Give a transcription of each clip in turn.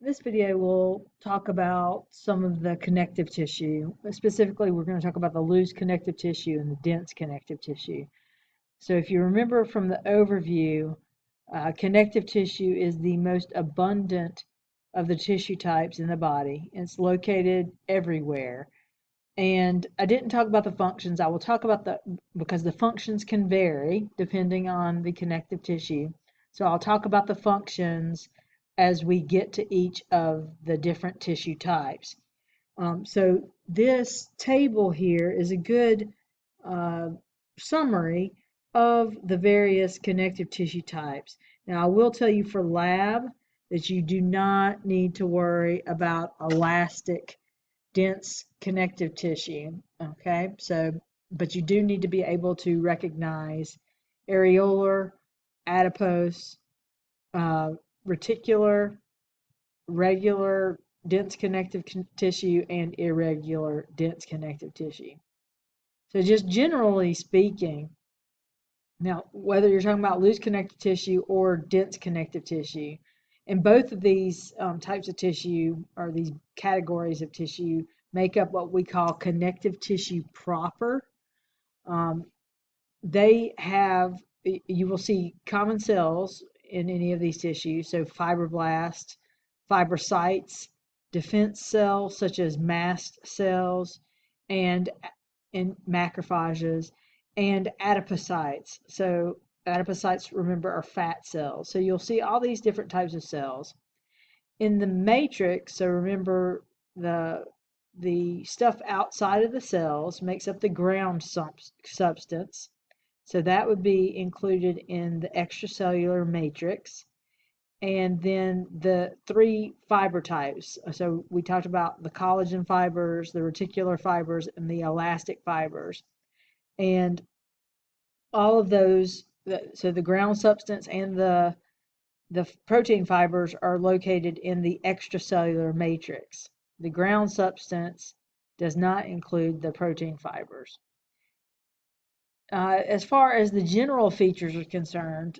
This video will talk about some of the connective tissue. Specifically, we're going to talk about the loose connective tissue and the dense connective tissue. So if you remember from the overview, connective tissue is the most abundant of the tissue types in the body. It's located everywhere. And I didn't talk about the functions. I will talk about because the functions can vary depending on the connective tissue. So I'll talk about the functions as we get to each of the different tissue types. So this table here is a good uh, summary of the various connective tissue types. Now, I will tell you for lab that you do not need to worry about elastic dense connective tissue. Okay, so, but you do need to be able to recognize areolar, adipose, uh, reticular, regular dense connective tissue, and irregular dense connective tissue. So, just generally speaking, now whether you're talking about loose connective tissue or dense connective tissue, and both of these types of tissue or these categories of tissue make up what we call connective tissue proper. Um, they have, you will see common cells in any of these tissues, so fibroblasts, fibrocytes, defense cells such as mast cells, and macrophages, and adipocytes. So adipocytes, remember, are fat cells. So you'll see all these different types of cells. In the matrix, so remember the stuff outside of the cells makes up the ground substance. So that would be included in the extracellular matrix. And then the three fiber types. So we talked about the collagen fibers, the reticular fibers, and the elastic fibers. And all of those, so the ground substance and the protein fibers are located in the extracellular matrix. The ground substance does not include the protein fibers. As far as the general features are concerned,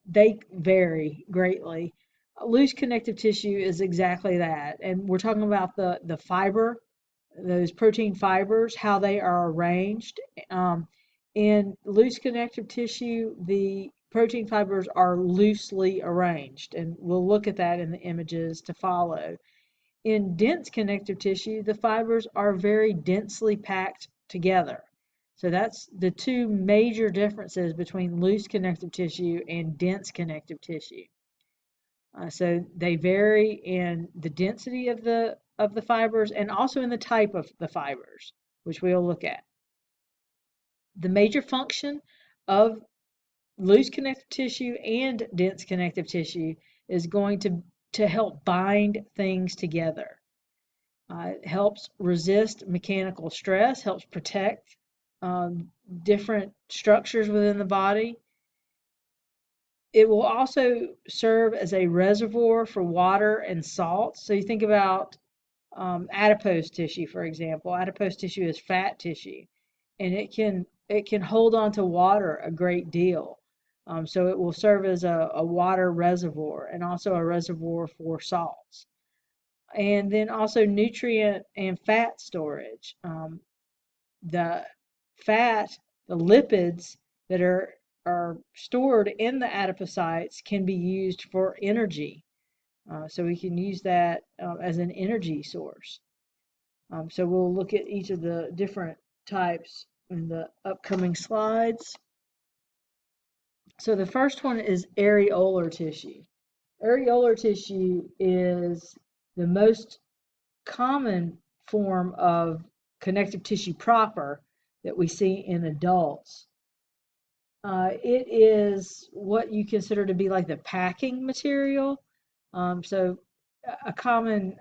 they vary greatly. Loose connective tissue is exactly that. And we're talking about the fiber, those protein fibers, how they are arranged. In loose connective tissue, the protein fibers are loosely arranged, and we'll look at that in the images to follow. In dense connective tissue, the fibers are very densely packed together. So that's the two major differences between loose connective tissue and dense connective tissue. So they vary in the density of the fibers and also in the type of the fibers, which we'll look at. The major function of loose connective tissue and dense connective tissue is going to help bind things together. It helps resist mechanical stress, helps protect different structures within the body. It will also serve as a reservoir for water and salt. So you think about adipose tissue, for example. Adipose tissue is fat tissue, and it can hold on to water a great deal. So it will serve as a water reservoir and also a reservoir for salts. And then also nutrient and fat storage. The fat, the lipids that are stored in the adipocytes can be used for energy. So we can use that as an energy source. So we'll look at each of the different types in the upcoming slides. So the first one is areolar tissue. Areolar tissue is the most common form of connective tissue proper that we see in adults. It is what you consider to be like the packing material. So a common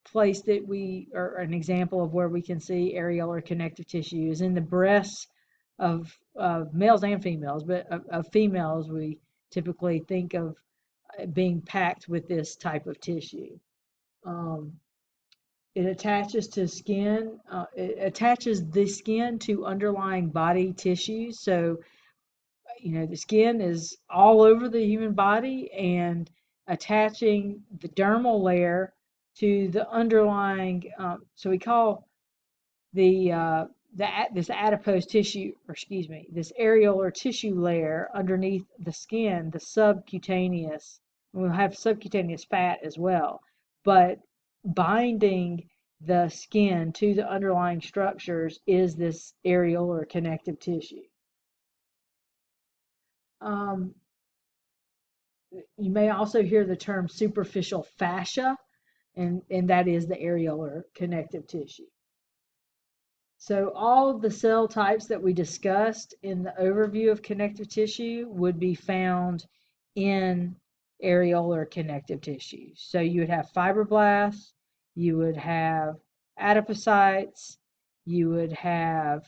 place that or an example of where we can see areolar connective tissue is in the breasts of males and females, but of females, we typically think of being packed with this type of tissue. It attaches to skin. It attaches the skin to underlying body tissues. So, the skin is all over the human body, and attaching the dermal layer to the underlying. So we call this adipose tissue, or excuse me, this areolar tissue layer underneath the skin, the subcutaneous. And we'll have subcutaneous fat as well, but binding the skin to the underlying structures is this areolar connective tissue. Um, you may also hear the term superficial fascia, and that is the areolar connective tissue. So all of the cell types that we discussed in the overview of connective tissue would be found in areolar connective tissue. So you would have fibroblasts, you would have adipocytes, you would have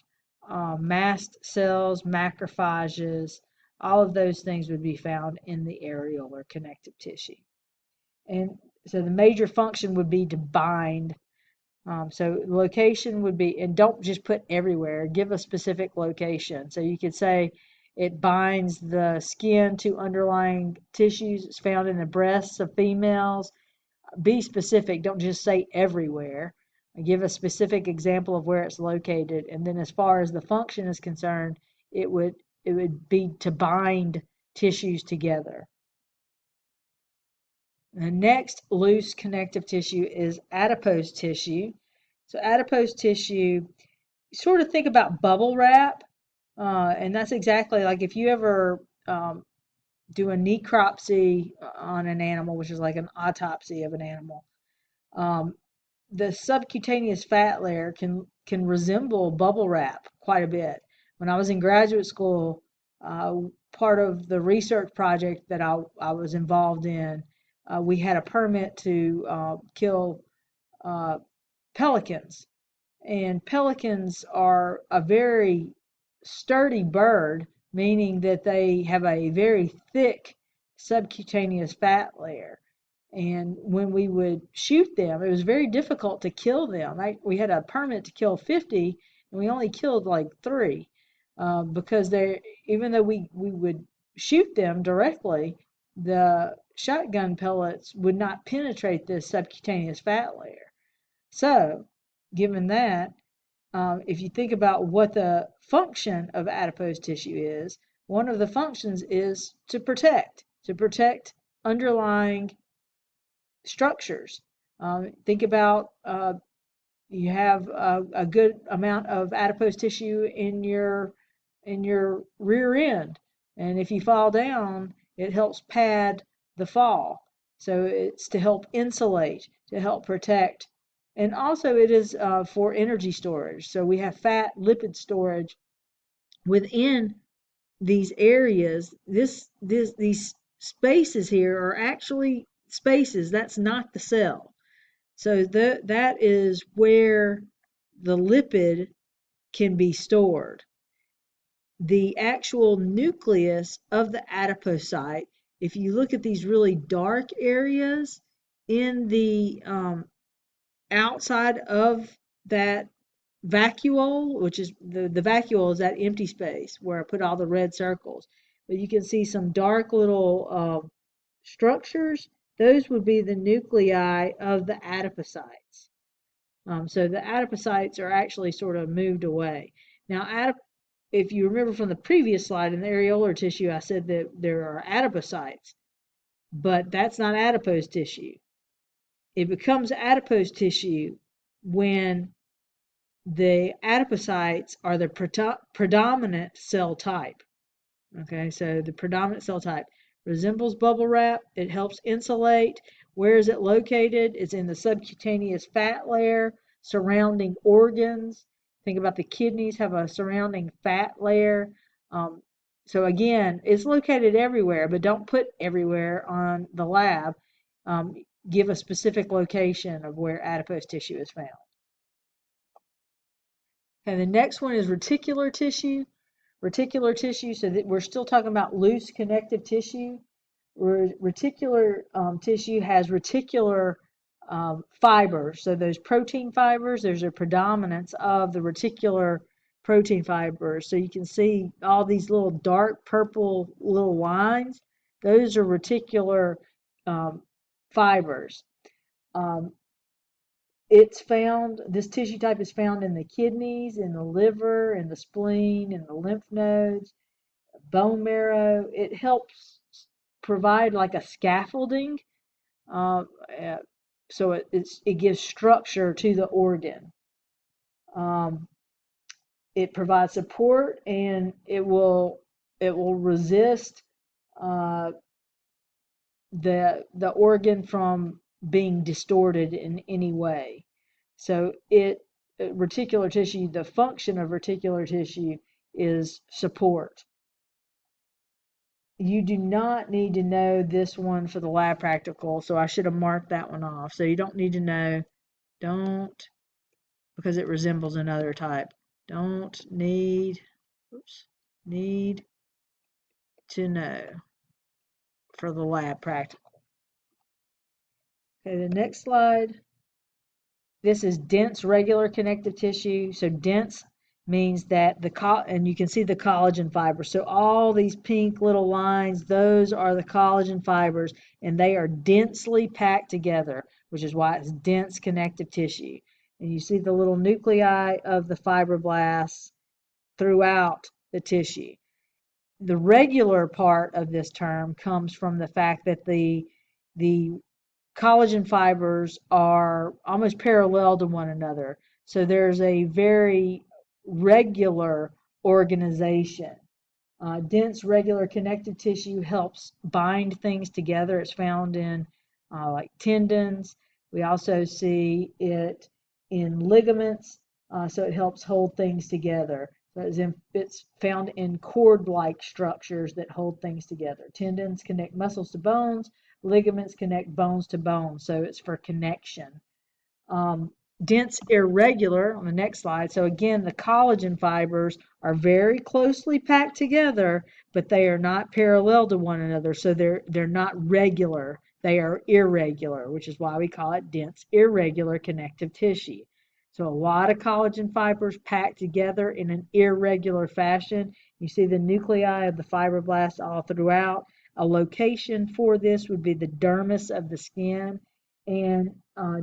mast cells, macrophages. All of those things would be found in the areolar connective tissue. And so the major function would be to bind. So location would be, and don't just put everywhere, give a specific location. So you could say it binds the skin to underlying tissues. It's found in the breasts of females. Be specific, don't just say everywhere. Give a specific example of where it's located. And then as far as the function is concerned, it would be to bind tissues together. The next loose connective tissue is adipose tissue. So adipose tissue, sort of think about bubble wrap, and that's exactly like if you ever do a necropsy on an animal, which is like an autopsy of an animal. The subcutaneous fat layer can resemble bubble wrap quite a bit. When I was in graduate school, part of the research project that I was involved in, we had a permit to kill pelicans. And pelicans are a very sturdy bird, meaning that they have a very thick subcutaneous fat layer. And when we would shoot them, it was very difficult to kill them. We had a permit to kill 50, and we only killed like 3 because even though we would shoot them directly, the shotgun pellets would not penetrate this subcutaneous fat layer. So, given that, if you think about what the function of adipose tissue is, one of the functions is to protect underlying structures. Think about you have a good amount of adipose tissue in your rear end, and if you fall down, it helps pad the fall. So it's to help insulate, to help protect, and also it is for energy storage. So we have fat lipid storage within these areas. These spaces here are actually spaces. That's not the cell. So that is where the lipid can be stored. The actual nucleus of the adipocyte, if you look at these really dark areas in the outside of that vacuole, which is the vacuole is that empty space where I put all the red circles. But you can see some dark little structures. Those would be the nuclei of the adipocytes. So the adipocytes are actually sort of moved away. Now, if you remember from the previous slide in the areolar tissue, I said that there are adipocytes, but that's not adipose tissue. It becomes adipose tissue when the adipocytes are the predominant cell type. Okay, so the predominant cell type resembles bubble wrap. It helps insulate. Where is it located? It's in the subcutaneous fat layer surrounding organs. Think about the kidneys have a surrounding fat layer. So again, it's located everywhere, but don't put everywhere on the lab. Give a specific location of where adipose tissue is found. And the next one is reticular tissue. Reticular tissue, so that we're still talking about loose connective tissue. Reticular tissue has reticular fibers. So those protein fibers, there's a predominance of the reticular protein fibers. So you can see all these little dark purple little lines. Those are reticular um, fibers. Um, this tissue type is found in the kidneys, in the liver, in the spleen, in the lymph nodes, bone marrow. It helps provide like a scaffolding, uh, uh, so it gives structure to the organ. Um, it provides support, and it will resist uh, the organ from being distorted in any way. So reticular tissue, the function of reticular tissue is support. You do not need to know this one for the lab practical, so I should have marked that one off. So you don't need to know, don't, because it resembles another type. Don't need, oops, need to know for the lab practical. Okay, the next slide. This is dense regular connective tissue. So dense means that and you can see the collagen fibers. So all these pink little lines, those are the collagen fibers, and they are densely packed together, which is why it's dense connective tissue. And you see the little nuclei of the fibroblasts throughout the tissue. The regular part of this term comes from the fact that the collagen fibers are almost parallel to one another. So there's a very regular organization. Dense, regular connective tissue helps bind things together. It's found in like tendons. We also see it in ligaments, so it helps hold things together. So it's found in cord-like structures that hold things together. Tendons connect muscles to bones. Ligaments connect bones to bones, so it's for connection. Um, Dense irregular on the next slide. So again, the collagen fibers are very closely packed together, but they are not parallel to one another. So they're not regular. They are irregular, which is why we call it dense irregular connective tissue. So a lot of collagen fibers packed together in an irregular fashion. You see the nuclei of the fibroblasts all throughout. A location for this would be the dermis of the skin, and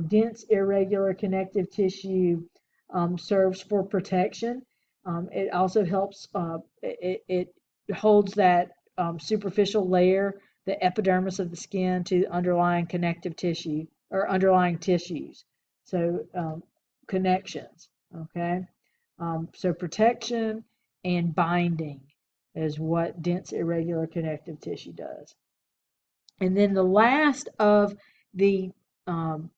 dense irregular connective tissue serves for protection. It also helps, it holds that superficial layer, the epidermis of the skin, to underlying connective tissue or underlying tissues. So connections, okay? So protection and binding is what dense irregular connective tissue does. And then the last of the um,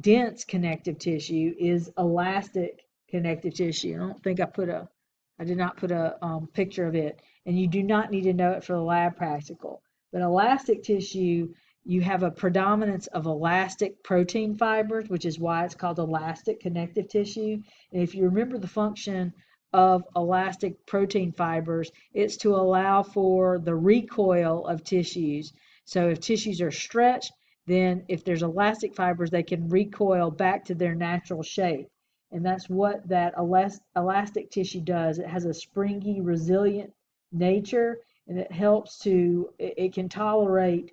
dense connective tissue is elastic connective tissue. I did not put a picture of it, and you do not need to know it for the lab practical. But elastic tissue, you have a predominance of elastic protein fibers, which is why it's called elastic connective tissue. And if you remember the function of elastic protein fibers, it's to allow for the recoil of tissues. So if tissues are stretched, then if there's elastic fibers, they can recoil back to their natural shape. And that's what that elastic tissue does. It has a springy, resilient nature, and it can tolerate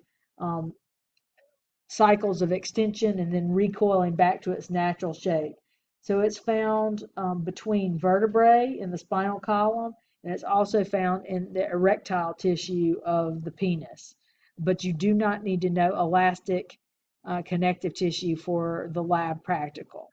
cycles of extension and then recoiling back to its natural shape. So it's found between vertebrae in the spinal column, and it's also found in the erectile tissue of the penis. But you do not need to know elastic connective tissue for the lab practical.